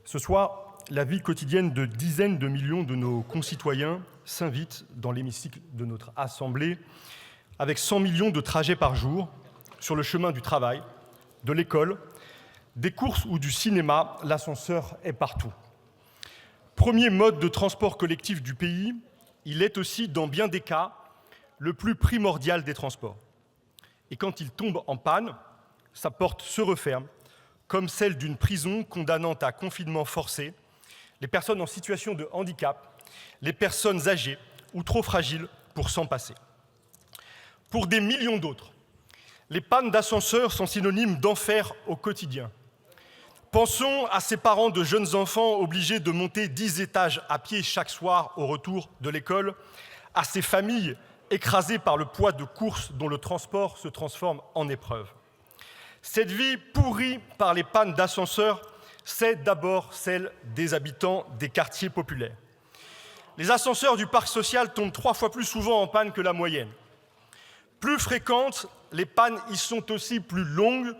Ce soir, la vie quotidienne de dizaines de millions de nos concitoyens s'invite dans l'hémicycle de notre Assemblée, avec 100 millions de trajets par jour, sur le chemin du travail, de l'école, des courses ou du cinéma, l'ascenseur est partout. Premier mode de transport collectif du pays, il est aussi, dans bien des cas, le plus primordial des transports. Et quand il tombe en panne, sa porte se referme, comme celle d'une prison condamnant à confinement forcé les personnes en situation de handicap, les personnes âgées ou trop fragiles pour s'en passer. Pour des millions d'autres, les pannes d'ascenseurs sont synonymes d'enfer au quotidien. Pensons à ces parents de jeunes enfants obligés de monter 10 étages à pied chaque soir au retour de l'école, à ces familles écrasées par le poids de courses dont le transport se transforme en épreuve. Cette vie pourrie par les pannes d'ascenseurs, c'est d'abord celle des habitants des quartiers populaires. Les ascenseurs du parc social tombent 3 fois plus souvent en panne que la moyenne. Plus fréquentes, les pannes y sont aussi plus longues,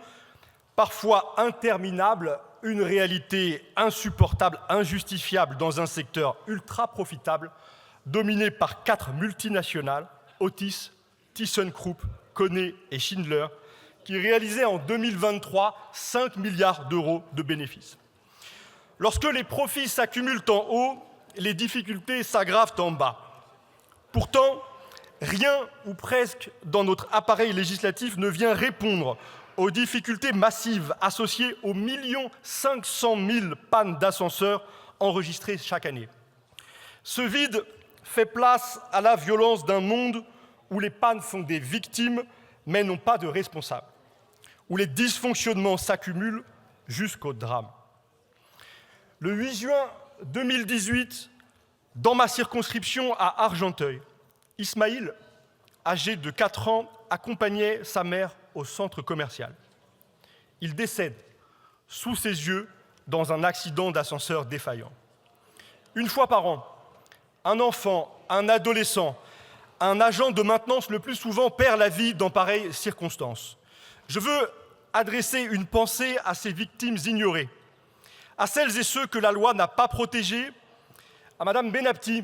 parfois interminables, une réalité insupportable, injustifiable dans un secteur ultra profitable, dominé par 4 multinationales, Otis, ThyssenKrupp, Kone et Schindler, qui réalisaient en 2023 5 milliards d'euros de bénéfices. Lorsque les profits s'accumulent en haut, les difficultés s'aggravent en bas. Pourtant, rien ou presque dans notre appareil législatif ne vient répondre aux difficultés massives associées aux 1 500 000 pannes d'ascenseurs enregistrées chaque année. Ce vide fait place à la violence d'un monde où les pannes sont des victimes mais non pas de responsables, où les dysfonctionnements s'accumulent jusqu'au drame. Le 8 juin 2018, dans ma circonscription à Argenteuil, Ismaïl, âgé de 4 ans, accompagnait sa mère au centre commercial. Il décède sous ses yeux dans un accident d'ascenseur défaillant. Une fois par an, un enfant, un adolescent, un agent de maintenance le plus souvent perd la vie dans pareilles circonstances. Je veux adresser une pensée à ces victimes ignorées, à celles et ceux que la loi n'a pas protégés, à Madame Benabti,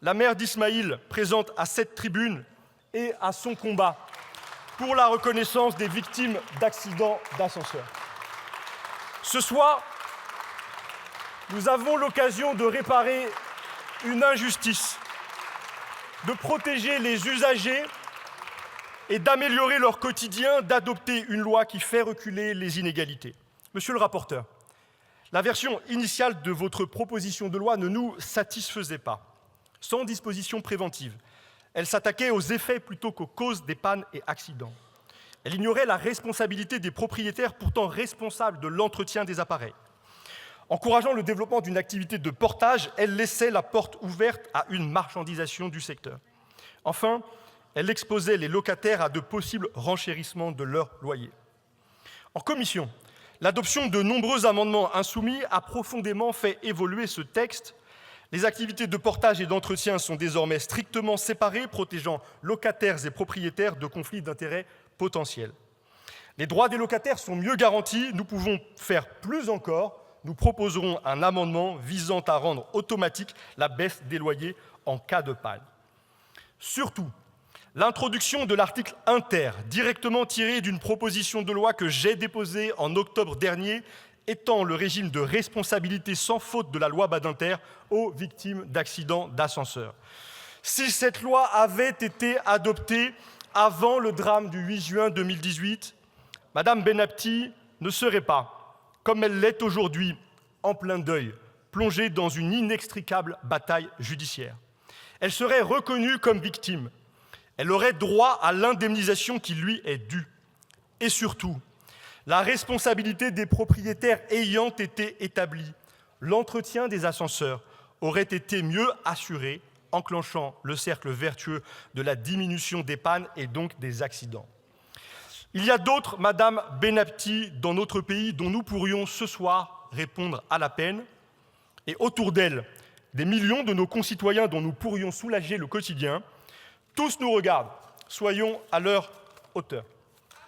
la mère d'Ismaïl, présente à cette tribune, et à son combat pour la reconnaissance des victimes d'accidents d'ascenseur. Ce soir, nous avons l'occasion de réparer une injustice, de protéger les usagers et d'améliorer leur quotidien, d'adopter une loi qui fait reculer les inégalités. Monsieur le rapporteur, la version initiale de votre proposition de loi ne nous satisfaisait pas. Sans disposition préventive, elle s'attaquait aux effets plutôt qu'aux causes des pannes et accidents. Elle ignorait la responsabilité des propriétaires pourtant responsables de l'entretien des appareils. Encourageant le développement d'une activité de portage, elle laissait la porte ouverte à une marchandisation du secteur. Enfin, elle exposait les locataires à de possibles renchérissements de leurs loyers. En commission, l'adoption de nombreux amendements insoumis a profondément fait évoluer ce texte. Les activités de portage et d'entretien sont désormais strictement séparées, protégeant locataires et propriétaires de conflits d'intérêts potentiels. Les droits des locataires sont mieux garantis. Nous pouvons faire plus encore. Nous proposerons un amendement visant à rendre automatique la baisse des loyers en cas de panne. Surtout, l'introduction de l'article inter, directement tiré d'une proposition de loi que j'ai déposée en octobre dernier, étend le régime de responsabilité sans faute de la loi Badinter aux victimes d'accidents d'ascenseur. Si cette loi avait été adoptée avant le drame du 8 juin 2018, Madame Benabti ne serait pas, comme elle l'est aujourd'hui, en plein deuil, plongée dans une inextricable bataille judiciaire. Elle serait reconnue comme victime. Elle aurait droit à l'indemnisation qui lui est due. Et surtout, la responsabilité des propriétaires ayant été établie, l'entretien des ascenseurs aurait été mieux assuré, enclenchant le cercle vertueux de la diminution des pannes et donc des accidents. Il y a d'autres Madame Benabti dans notre pays dont nous pourrions ce soir répondre à la peine, et autour d'elle, des millions de nos concitoyens dont nous pourrions soulager le quotidien. Tous nous regardent, soyons à leur hauteur.